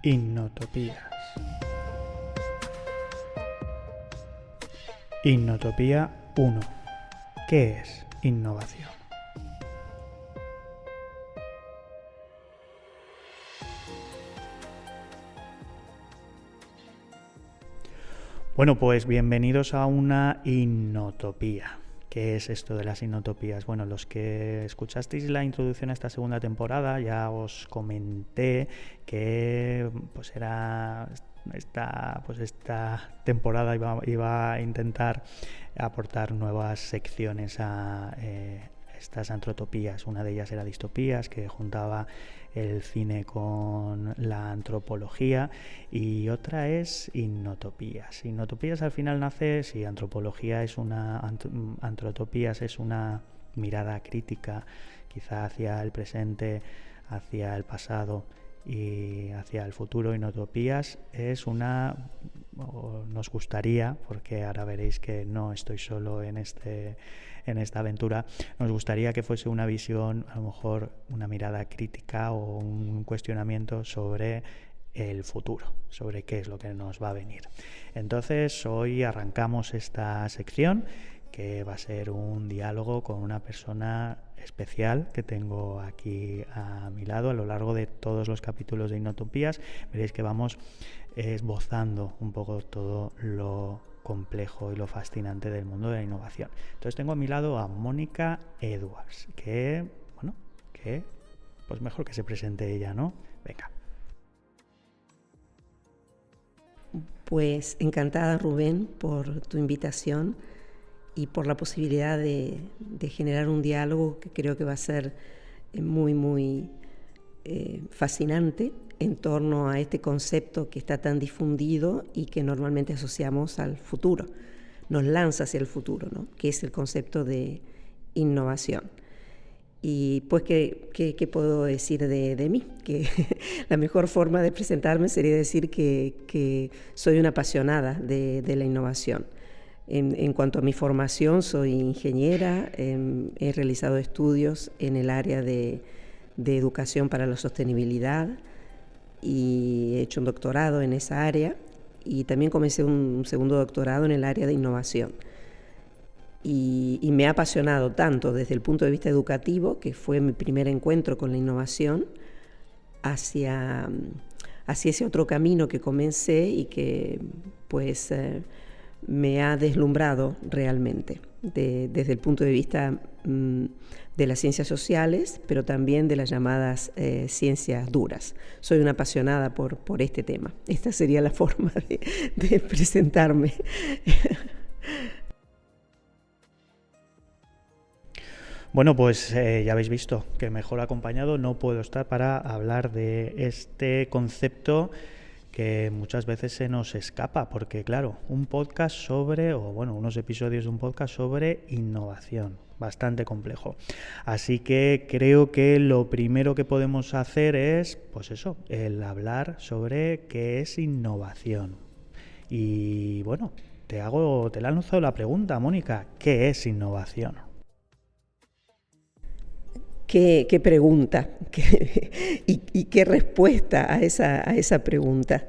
Innotopías. Innotopía 1. ¿Qué es innovación? Bueno, pues bienvenidos a una innotopía. ¿Qué es esto de las innotopías? Bueno, los que escuchasteis la introducción a esta segunda temporada, ya os comenté que pues era esta temporada iba a intentar aportar nuevas secciones a estas antropologías. Una de ellas era distopías, que juntaba el cine con la antropología, y otra es innotopías. Innotopías al final nace, si antropología es antropologías es una mirada crítica, quizá hacia el presente, hacia el pasado y hacia el futuro. Innotopías es nos gustaría, porque ahora veréis que no estoy solo en esta aventura, nos gustaría que fuese una visión, a lo mejor una mirada crítica o un cuestionamiento sobre el futuro, sobre qué es lo que nos va a venir. Entonces hoy arrancamos esta sección, que va a ser un diálogo con una persona especial que tengo aquí a mi lado. A lo largo de todos los capítulos de Innotopías veréis que vamos esbozando un poco todo lo complejo y lo fascinante del mundo de la innovación. Entonces tengo a mi lado a Mónica Edwards, que pues mejor que se presente ella, ¿no? Venga. Pues encantada, Rubén, por tu invitación y por la posibilidad de generar un diálogo que creo que va a ser muy fascinante en torno a este concepto que está tan difundido y que normalmente asociamos al futuro, nos lanza hacia el futuro, ¿no? Que es el concepto de innovación. Y pues, ¿qué puedo decir de mí? Que la mejor forma de presentarme sería decir que soy una apasionada de la innovación. En cuanto a mi formación, soy ingeniera, he realizado estudios en el área de educación para la sostenibilidad y he hecho un doctorado en esa área, y también comencé un segundo doctorado en el área de innovación. Y me ha apasionado tanto desde el punto de vista educativo, que fue mi primer encuentro con la innovación, hacia ese otro camino que comencé y que pues me ha deslumbrado realmente, desde el punto de vista de las ciencias sociales, pero también de las llamadas ciencias duras. Soy una apasionada por este tema. Esta sería la forma de presentarme. Bueno, pues ya habéis visto que mejor acompañado no puedo estar para hablar de este concepto que muchas veces se nos escapa, porque claro, unos episodios de un podcast sobre innovación, bastante complejo. Así que creo que lo primero que podemos hacer es, pues eso, el hablar sobre qué es innovación. Y bueno, te lanzo la pregunta, Mónica, ¿qué es innovación? ¿Qué pregunta? ¿Y qué respuesta a esa pregunta?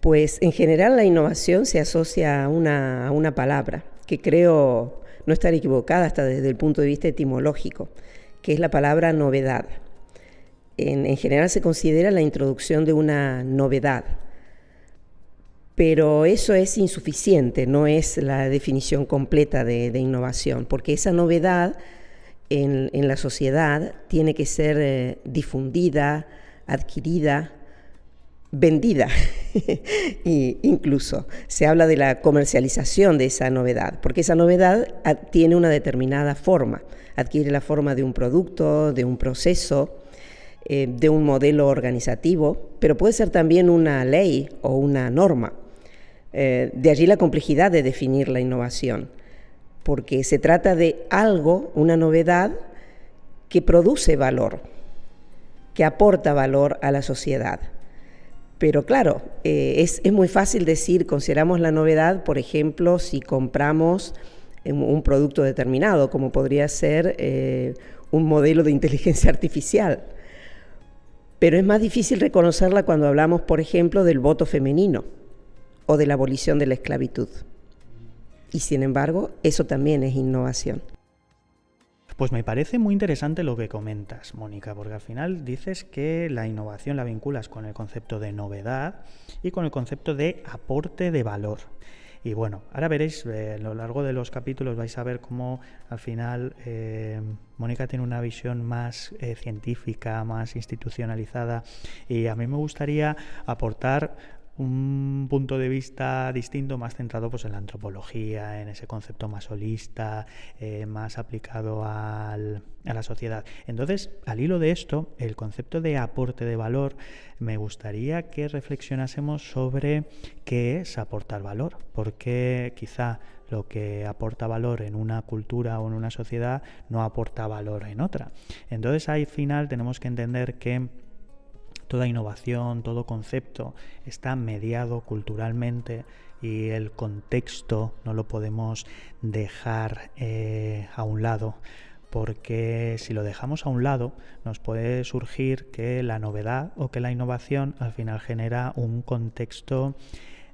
Pues en general la innovación se asocia a una palabra que creo no estar equivocada hasta desde el punto de vista etimológico, que es la palabra novedad. En general se considera la introducción de una novedad, pero eso es insuficiente, no es la definición completa de innovación, porque esa novedad en la sociedad tiene que ser difundida, adquirida, vendida. Y incluso se habla de la comercialización de esa novedad, porque esa novedad tiene una determinada forma, adquiere la forma de un producto, de un proceso, de un modelo organizativo, pero puede ser también una ley o una norma. De allí la complejidad de definir la innovación, porque se trata de algo, una novedad, que produce valor, que aporta valor a la sociedad. Pero claro, es muy fácil decir, consideramos la novedad, por ejemplo, si compramos un producto determinado, como podría ser un modelo de inteligencia artificial. Pero es más difícil reconocerla cuando hablamos, por ejemplo, del voto femenino o de la abolición de la esclavitud. Y sin embargo, eso también es innovación. Pues me parece muy interesante lo que comentas, Mónica, porque al final dices que la innovación la vinculas con el concepto de novedad y con el concepto de aporte de valor. Y bueno, ahora veréis, a lo largo de los capítulos vais a ver cómo al final Mónica tiene una visión más científica, más institucionalizada, y a mí me gustaría aportar un punto de vista distinto, más centrado pues en la antropología, en ese concepto más holista, más aplicado a la sociedad. Entonces, al hilo de esto, el concepto de aporte de valor, me gustaría que reflexionásemos sobre qué es aportar valor, porque quizá lo que aporta valor en una cultura o en una sociedad no aporta valor en otra. Entonces, al final tenemos que entender que toda innovación, todo concepto está mediado culturalmente y el contexto no lo podemos dejar a un lado, porque si lo dejamos a un lado nos puede surgir que la novedad o que la innovación al final genera un contexto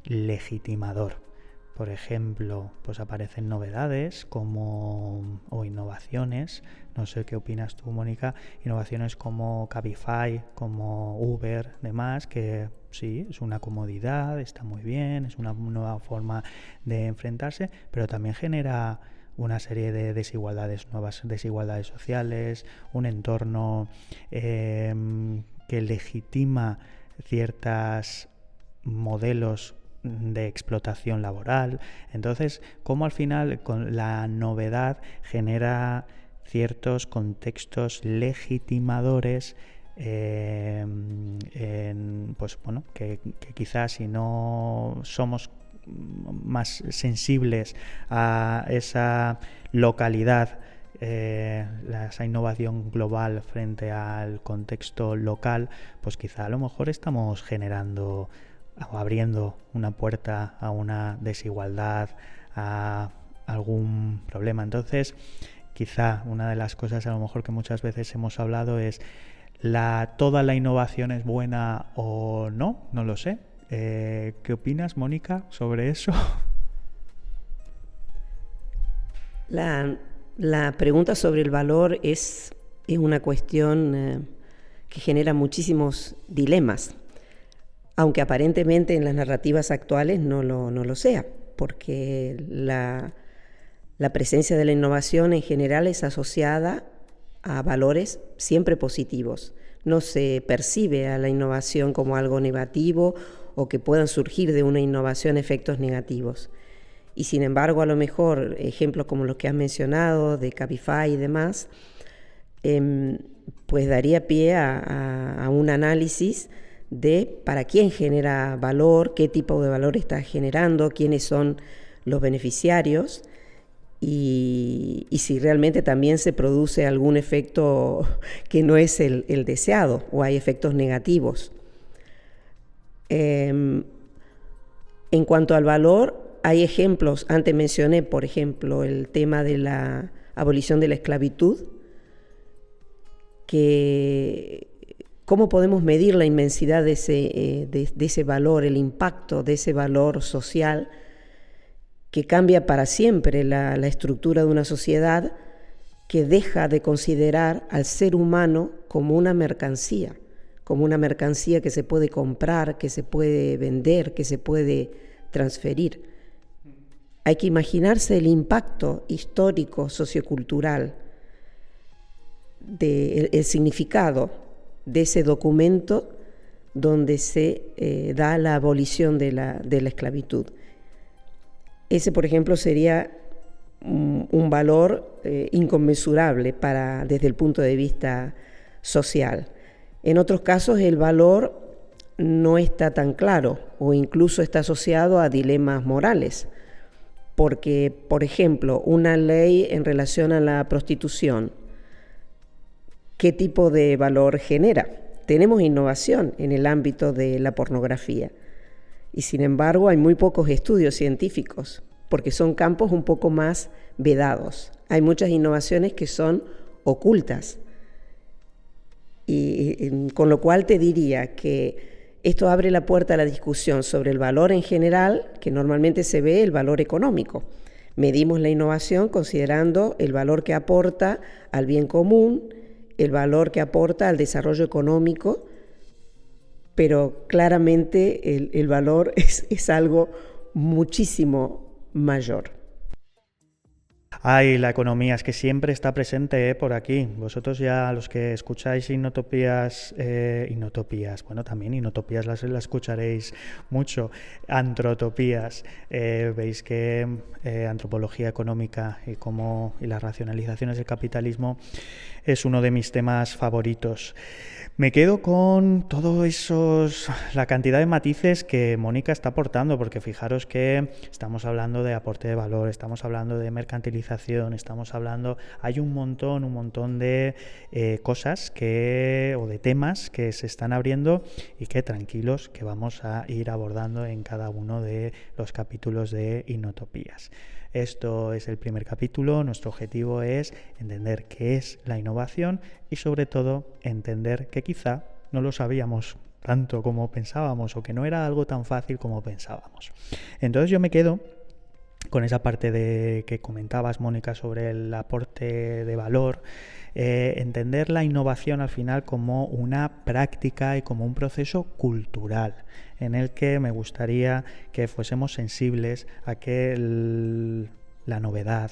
legitimador. Por ejemplo, pues aparecen novedades o innovaciones, no sé qué opinas tú, Mónica, innovaciones como Cabify, como Uber, demás, que sí, es una comodidad, está muy bien, es una nueva forma de enfrentarse, pero también genera una serie de desigualdades, nuevas desigualdades sociales, un entorno que legitima ciertos modelos de explotación laboral. Entonces, cómo al final con la novedad genera ciertos contextos legitimadores pues bueno, que quizás si no somos más sensibles a esa localidad, esa innovación global frente al contexto local, pues quizá a lo mejor estamos generando o abriendo una puerta a una desigualdad, a algún problema. Entonces, quizá una de las cosas a lo mejor que muchas veces hemos hablado es ¿toda la innovación es buena o no? No lo sé. ¿Qué opinas, Mónica, sobre eso? La pregunta sobre el valor es una cuestión que genera muchísimos dilemas, aunque aparentemente en las narrativas actuales no lo sea, porque la presencia de la innovación en general es asociada a valores siempre positivos. No se percibe a la innovación como algo negativo o que puedan surgir de una innovación efectos negativos. Y sin embargo, a lo mejor ejemplos como los que has mencionado de Cabify y demás, pues daría pie a un análisis de para quién genera valor, qué tipo de valor está generando, quiénes son los beneficiarios y si realmente también se produce algún efecto que no es el deseado o hay efectos negativos. En cuanto al valor, hay ejemplos, antes mencioné, por ejemplo, el tema de la abolición de la esclavitud, que ¿cómo podemos medir la inmensidad de ese valor, el impacto de ese valor social que cambia para siempre la estructura de una sociedad que deja de considerar al ser humano como una mercancía que se puede comprar, que se puede vender, que se puede transferir? Hay que imaginarse el impacto histórico, sociocultural, el significado de ese documento donde se da la abolición de la esclavitud. Ese, por ejemplo, sería un valor inconmensurable desde el punto de vista social. En otros casos, el valor no está tan claro o incluso está asociado a dilemas morales, porque, por ejemplo, una ley en relación a la prostitución, ¿qué tipo de valor genera? Tenemos innovación en el ámbito de la pornografía y sin embargo hay muy pocos estudios científicos porque son campos un poco más vedados. Hay muchas innovaciones que son ocultas Con lo cual te diría que esto abre la puerta a la discusión sobre el valor en general, que normalmente se ve el valor económico. Medimos la innovación considerando el valor que aporta al bien común, el valor que aporta al desarrollo económico, pero claramente el valor es algo muchísimo mayor. Ay, la economía es que siempre está presente por aquí. Vosotros ya, los que escucháis Inotopías, bueno, también Inotopías las escucharéis mucho, Antrotopías, veis que antropología económica y las racionalizaciones del capitalismo es uno de mis temas favoritos. Me quedo con la cantidad de matices que Mónica está aportando, porque fijaros que estamos hablando de aporte de valor, estamos hablando de mercantilización, hay un montón de cosas o de temas que se están abriendo y que tranquilos que vamos a ir abordando en cada uno de los capítulos de Inotopías. Esto es el primer capítulo. Nuestro objetivo es entender qué es la innovación y sobre todo entender que quizá no lo sabíamos tanto como pensábamos o que no era algo tan fácil como pensábamos. Entonces yo me quedo con esa parte que comentabas, Mónica, sobre el aporte de valor, entender la innovación al final como una práctica y como un proceso cultural en el que me gustaría que fuésemos sensibles a que la novedad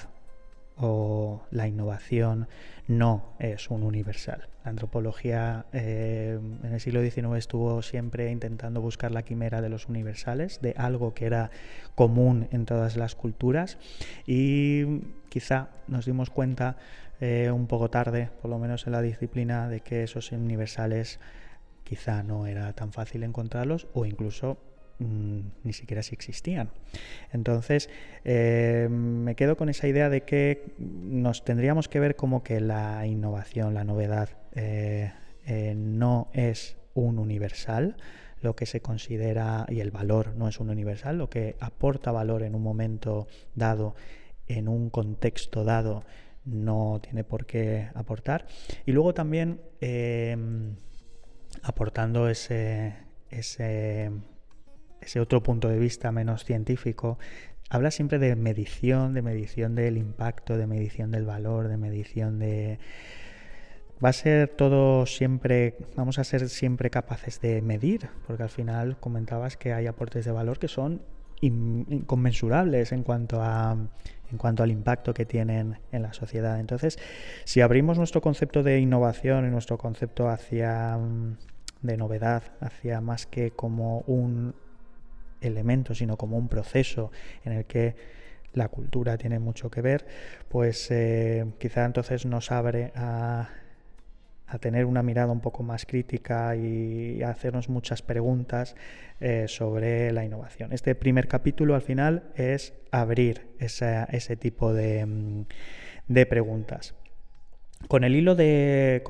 o la innovación no es un universal. La antropología en el siglo XIX estuvo siempre intentando buscar la quimera de los universales, de algo que era común en todas las culturas, y quizá nos dimos cuenta un poco tarde, por lo menos en la disciplina, de que esos universales quizá no era tan fácil encontrarlos o incluso ni siquiera si existían. Entonces me quedo con esa idea de que nos tendríamos que ver como que la innovación, la novedad no es un universal, lo que se considera, y el valor no es un universal, lo que aporta valor en un momento dado, en un contexto dado, no tiene por qué aportar. Y luego también aportando ese otro punto de vista menos científico, habla siempre de medición del impacto, de medición del valor, de medición de... Vamos a ser siempre capaces de medir, porque al final comentabas que hay aportes de valor que son inconmensurables en cuanto al impacto que tienen en la sociedad. Entonces, si abrimos nuestro concepto de innovación y nuestro concepto de novedad hacia más que como un elemento, sino como un proceso en el que la cultura tiene mucho que ver, pues quizá entonces nos abre a tener una mirada un poco más crítica y a hacernos muchas preguntas sobre la innovación. Este primer capítulo al final es abrir ese tipo de preguntas. Al hilo de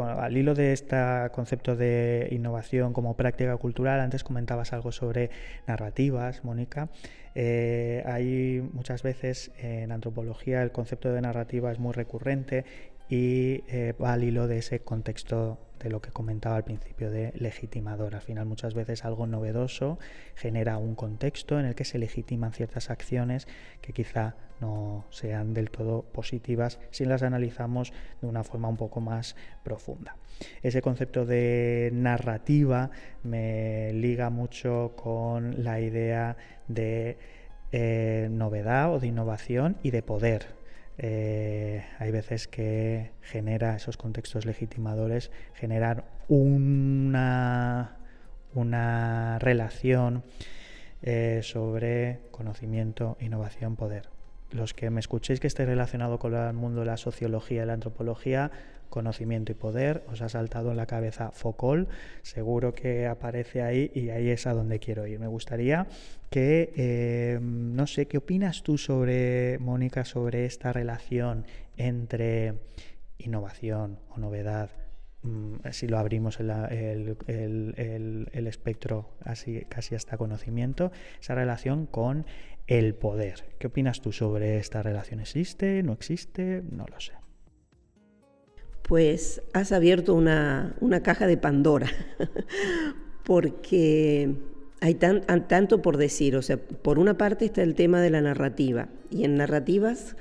este concepto de innovación como práctica cultural, antes comentabas algo sobre narrativas, Mónica. Hay muchas veces en antropología el concepto de narrativa es muy recurrente y va al hilo de ese contexto de lo que comentaba al principio de legitimador. Al final muchas veces algo novedoso genera un contexto en el que se legitiman ciertas acciones que quizá no sean del todo positivas si las analizamos de una forma un poco más profunda. Ese concepto de narrativa me liga mucho con la idea de novedad o de innovación y de poder. Hay veces que genera esos contextos legitimadores, generar una relación sobre conocimiento, innovación, poder. Los que me escuchéis que esté relacionado con el mundo de la sociología y la antropología, conocimiento y poder, os ha saltado en la cabeza Foucault, seguro que aparece ahí y ahí es a donde quiero ir. Me gustaría que, no sé, ¿qué opinas tú Mónica, sobre esta relación entre innovación o novedad? Si lo abrimos el espectro así, casi hasta conocimiento, esa relación con el poder. ¿Qué opinas tú sobre esta relación? ¿Existe? ¿No existe? No lo sé. Pues has abierto una caja de Pandora, porque hay tanto por decir. O sea, por una parte está el tema de la narrativa, y en narrativas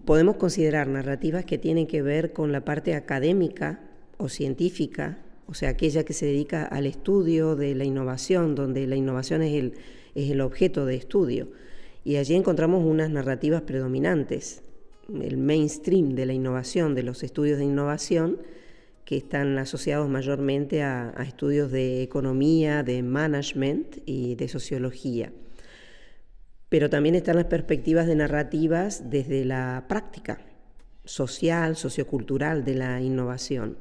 podemos considerar narrativas que tienen que ver con la parte académica o científica, o sea, aquella que se dedica al estudio de la innovación, donde la innovación es el objeto de estudio. Y allí encontramos unas narrativas predominantes, el mainstream de la innovación, de los estudios de innovación, que están asociados mayormente a estudios de economía, de management y de sociología. Pero también están las perspectivas de narrativas desde la práctica social, sociocultural de la innovación.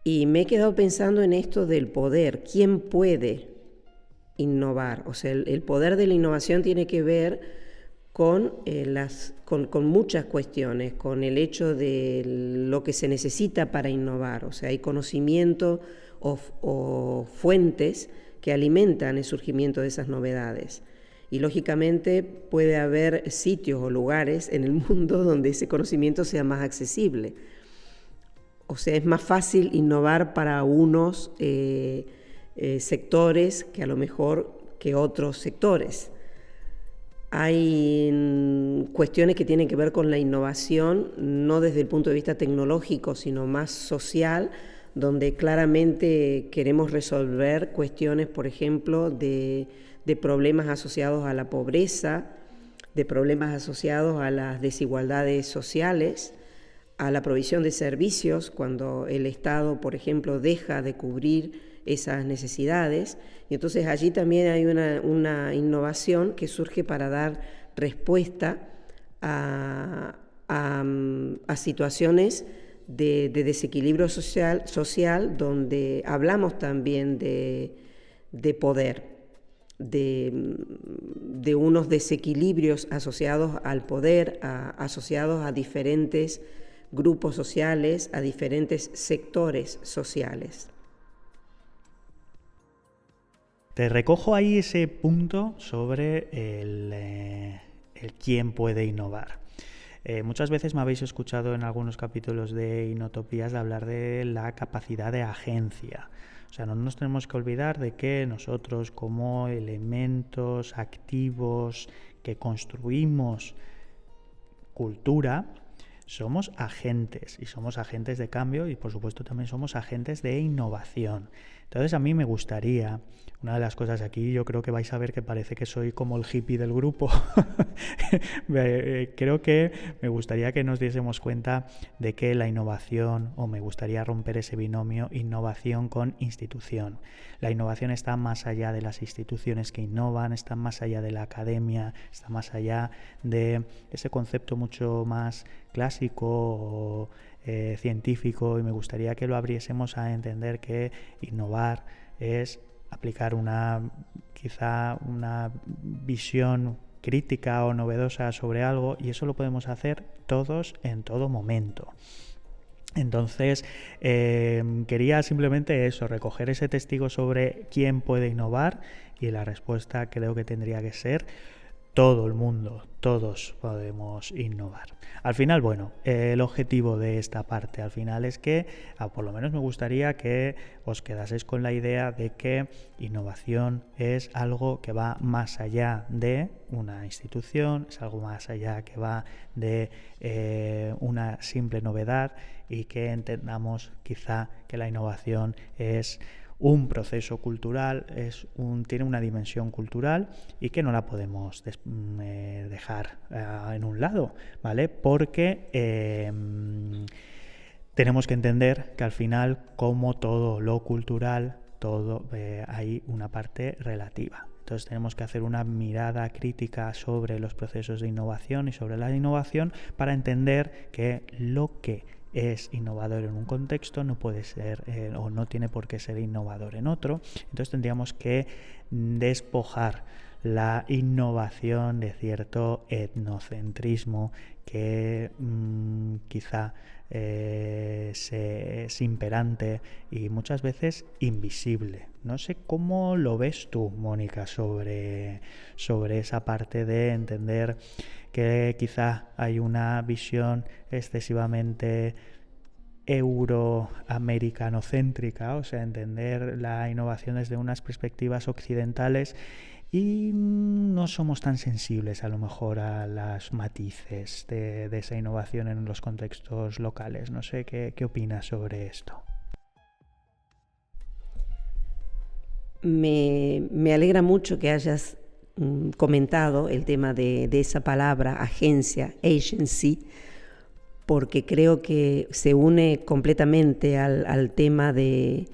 Y me he quedado pensando en esto del poder. ¿Quién puede innovar? O sea, el poder de la innovación tiene que ver con muchas cuestiones, con el hecho de lo que se necesita para innovar. O sea, hay conocimiento o fuentes que alimentan el surgimiento de esas novedades. Y lógicamente puede haber sitios o lugares en el mundo donde ese conocimiento sea más accesible. O sea, es más fácil innovar para unos sectores que a lo mejor que otros sectores. Hay cuestiones que tienen que ver con la innovación, no desde el punto de vista tecnológico, sino más social, donde claramente queremos resolver cuestiones, por ejemplo, de problemas asociados a la pobreza, de problemas asociados a las desigualdades sociales, a la provisión de servicios, cuando el Estado, por ejemplo, deja de cubrir esas necesidades. Y entonces allí también hay una innovación que surge para dar respuesta a situaciones de desequilibrio social, donde hablamos también de poder, de unos desequilibrios asociados al poder, asociados a diferentes grupos sociales, a diferentes sectores sociales. Te recojo ahí ese punto sobre el quién puede innovar. Muchas veces me habéis escuchado en algunos capítulos de Inotopías de hablar de la capacidad de agencia. O sea, no nos tenemos que olvidar de que nosotros, como elementos activos que construimos cultura, somos agentes, y somos agentes de cambio, y por supuesto también somos agentes de innovación. Entonces a mí me gustaría, una de las cosas aquí, yo creo que vais a ver que parece que soy como el hippie del grupo. Creo que me gustaría que nos diésemos cuenta de que la innovación, o me gustaría romper ese binomio innovación con institución. La innovación está más allá de las instituciones que innovan, está más allá de la academia, está más allá de ese concepto mucho más clásico o científico, y me gustaría que lo abriésemos a entender que innovar es aplicar quizá una visión crítica o novedosa sobre algo, y eso lo podemos hacer todos en todo momento. Entonces, quería simplemente eso, recoger ese testigo sobre quién puede innovar, y la respuesta creo que tendría que ser todo el mundo, todos podemos innovar. Al final, bueno, el objetivo de esta parte al final es que, por lo menos me gustaría que os quedaseis con la idea de que innovación es algo que va más allá de una institución, es algo más allá que va de una simple novedad, y que entendamos quizá que la innovación es un proceso cultural, tiene una dimensión cultural, y que no la podemos dejar en un lado, ¿vale? Porque tenemos que entender que al final, como todo lo cultural, hay una parte relativa. Entonces tenemos que hacer una mirada crítica sobre los procesos de innovación y sobre la innovación para entender que lo que es innovador en un contexto no puede ser o no tiene por qué ser innovador en otro. Entonces tendríamos que despojar la innovación de cierto etnocentrismo que quizá es imperante y muchas veces invisible. No sé cómo lo ves tú, Mónica, sobre esa parte de entender que quizá hay una visión excesivamente euroamericanocéntrica, o sea, entender la innovación desde unas perspectivas occidentales y no somos tan sensibles a lo mejor a los matices de esa innovación en los contextos locales. No sé qué opinas sobre esto. Me alegra mucho que hayas comentado el tema de esa palabra, agencia, agency, porque creo que se une completamente al tema del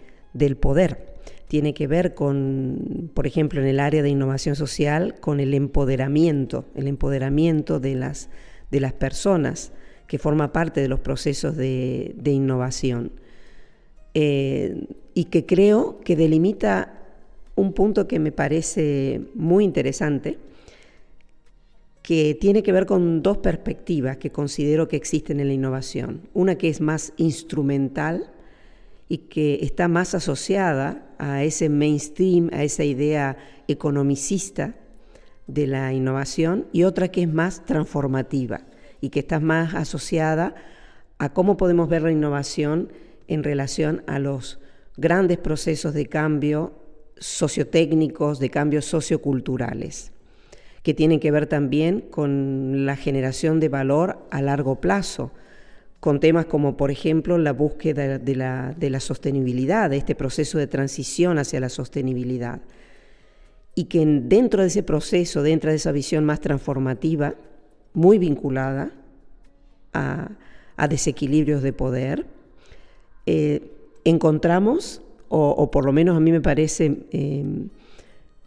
poder. Tiene que ver con, por ejemplo, en el área de innovación social, con el empoderamiento de las personas que forma parte de los procesos de innovación. Y que creo que delimita un punto que me parece muy interesante, que tiene que ver con dos perspectivas que considero que existen en la innovación. Una que es más instrumental y que está más asociada a ese mainstream, a esa idea economicista de la innovación, y otra que es más transformativa y que está más asociada a cómo podemos ver la innovación en relación a los grandes procesos de cambio sociotécnicos, de cambios socioculturales, que tienen que ver también con la generación de valor a largo plazo, con temas como, por ejemplo, la búsqueda de la sostenibilidad, de este proceso de transición hacia la sostenibilidad. Y que dentro de ese proceso, dentro de esa visión más transformativa, muy vinculada a desequilibrios de poder, encontramos, o por lo menos a mí me parece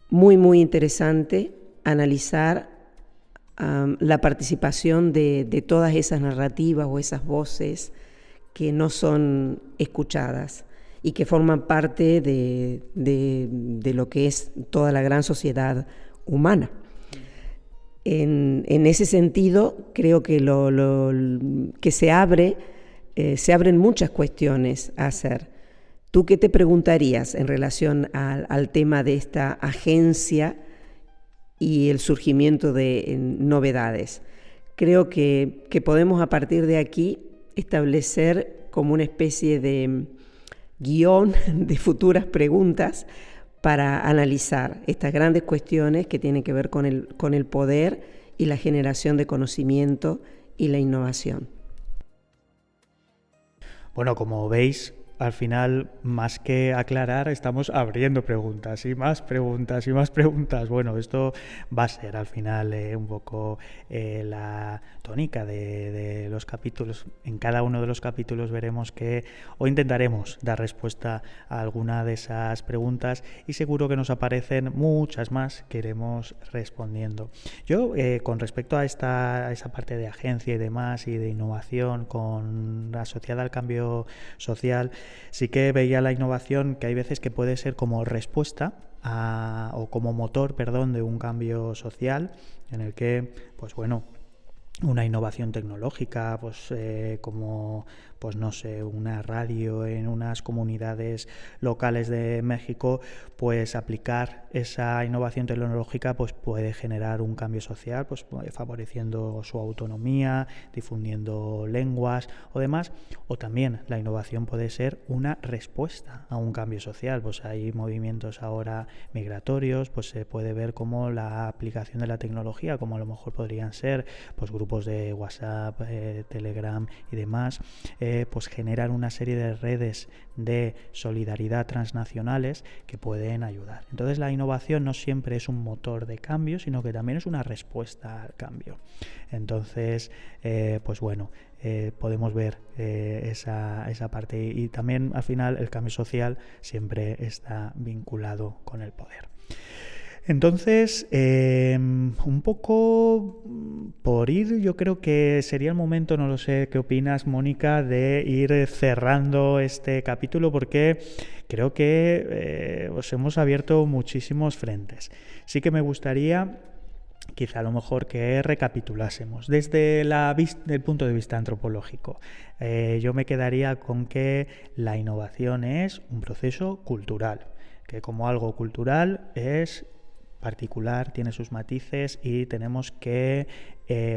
muy, muy interesante analizar la participación de todas esas narrativas o esas voces que no son escuchadas y que forman parte de lo que es toda la gran sociedad humana. En ese sentido, creo que que se abren muchas cuestiones a hacer. ¿Tú qué te preguntarías en relación al tema de esta agencia y el surgimiento de novedades? Creo que podemos a partir de aquí establecer como una especie de guión de futuras preguntas para analizar estas grandes cuestiones que tienen que ver con el poder y la generación de conocimiento y la innovación. Bueno, como veis, al final, más que aclarar, estamos abriendo preguntas y más preguntas y más preguntas. Bueno, esto va a ser al final un poco la tónica de los capítulos. En cada uno de los capítulos veremos que o intentaremos dar respuesta a alguna de esas preguntas y seguro que nos aparecen muchas más que iremos respondiendo. Yo, con respecto a esa parte de agencia y demás y de innovación asociada al cambio social, sí que veía la innovación que hay veces que puede ser como respuesta o como motor, de un cambio social en el que, pues bueno, una innovación tecnológica, como no sé, una radio en unas comunidades locales de México, pues aplicar esa innovación tecnológica pues puede generar un cambio social, pues favoreciendo su autonomía, difundiendo lenguas o demás. O también la innovación puede ser una respuesta a un cambio social. Pues hay movimientos ahora migratorios, pues se puede ver como la aplicación de la tecnología, como a lo mejor podrían ser pues grupos de WhatsApp, Telegram y demás, pues generar una serie de redes de solidaridad transnacionales que pueden ayudar. Entonces la innovación no siempre es un motor de cambio, sino que también es una respuesta al cambio. Entonces, pues bueno, podemos ver esa parte y también al final el cambio social siempre está vinculado con el poder. Entonces, un poco por ir, yo creo que sería el momento, no lo sé, ¿qué opinas, Mónica?, de ir cerrando este capítulo, porque creo que os hemos abierto muchísimos frentes. Sí que me gustaría, quizá a lo mejor, que recapitulásemos desde el punto de vista antropológico. Yo me quedaría con que la innovación es un proceso cultural, que como algo cultural es particular, tiene sus matices y tenemos que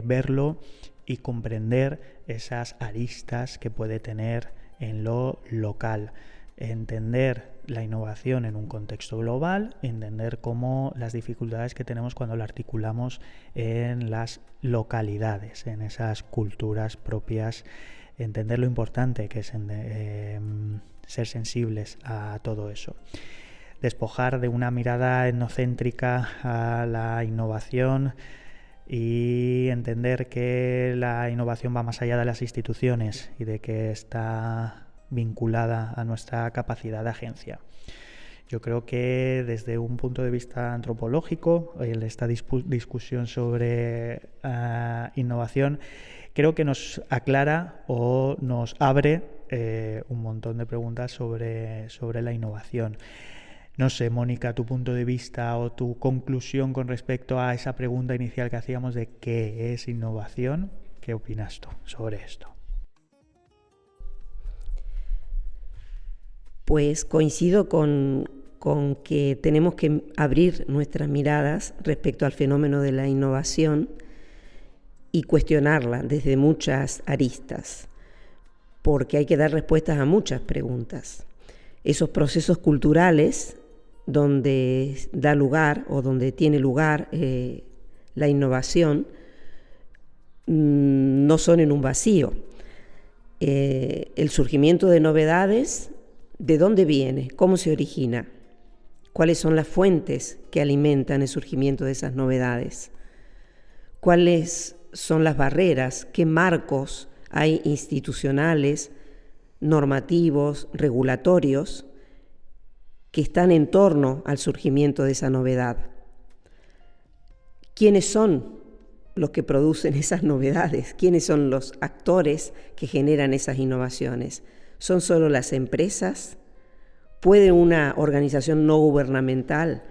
verlo y comprender esas aristas que puede tener en lo local. Entender la innovación en un contexto global, entender cómo las dificultades que tenemos cuando la articulamos en las localidades, en esas culturas propias, entender lo importante que es ser sensibles a todo eso. Despojar de una mirada etnocéntrica a la innovación y entender que la innovación va más allá de las instituciones y de que está vinculada a nuestra capacidad de agencia. Yo creo que desde un punto de vista antropológico, esta discusión sobre innovación, creo que nos aclara o nos abre un montón de preguntas sobre la innovación. No sé, Mónica, tu punto de vista o tu conclusión con respecto a esa pregunta inicial que hacíamos de qué es innovación, ¿qué opinas tú sobre esto? Pues coincido con que tenemos que abrir nuestras miradas respecto al fenómeno de la innovación y cuestionarla desde muchas aristas, porque hay que dar respuestas a muchas preguntas. Esos procesos culturales donde da lugar o donde tiene lugar la innovación no son en un vacío. El surgimiento de novedades, ¿de dónde viene? ¿Cómo se origina? ¿Cuáles son las fuentes que alimentan el surgimiento de esas novedades? ¿Cuáles son las barreras? ¿Qué marcos hay institucionales, normativos, regulatorios que están en torno al surgimiento de esa novedad? ¿Quiénes son los que producen esas novedades? ¿Quiénes son los actores que generan esas innovaciones? ¿Son solo las empresas? ¿Puede una organización no gubernamental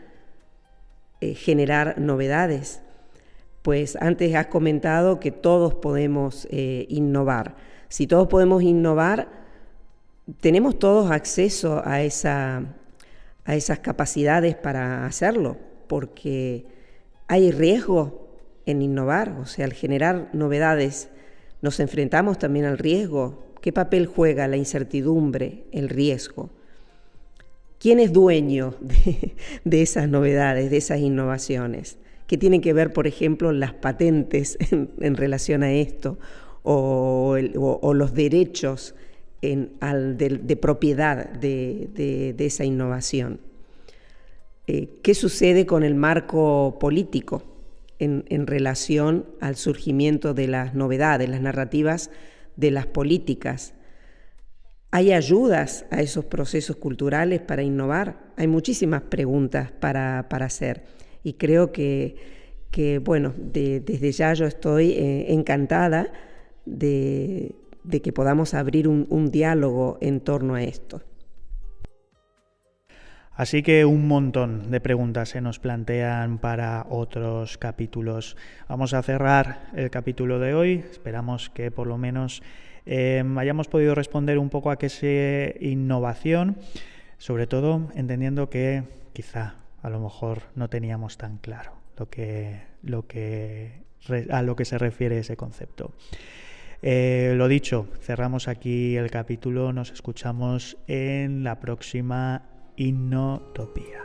generar novedades? Pues antes has comentado que todos podemos innovar. Si todos podemos innovar, tenemos todos acceso a esas capacidades para hacerlo, porque hay riesgo en innovar, o sea, al generar novedades nos enfrentamos también al riesgo. ¿Qué papel juega la incertidumbre, el riesgo? ¿Quién es dueño de esas novedades, de esas innovaciones? ¿Qué tienen que ver, por ejemplo, las patentes en relación a esto? O los derechos de propiedad de esa innovación. ¿Qué sucede con el marco político en relación al surgimiento de las novedades, las narrativas de las políticas? ¿Hay ayudas a esos procesos culturales para innovar? Hay muchísimas preguntas para hacer y creo que bueno, desde ya yo estoy encantada de que podamos abrir un diálogo en torno a esto. Así que un montón de preguntas se nos plantean para otros capítulos. Vamos a cerrar el capítulo de hoy. Esperamos que por lo menos hayamos podido responder un poco a qué es innovación, sobre todo entendiendo que quizá a lo mejor no teníamos tan claro a lo que se refiere ese concepto. Lo dicho, cerramos aquí el capítulo, nos escuchamos en la próxima Innotopía.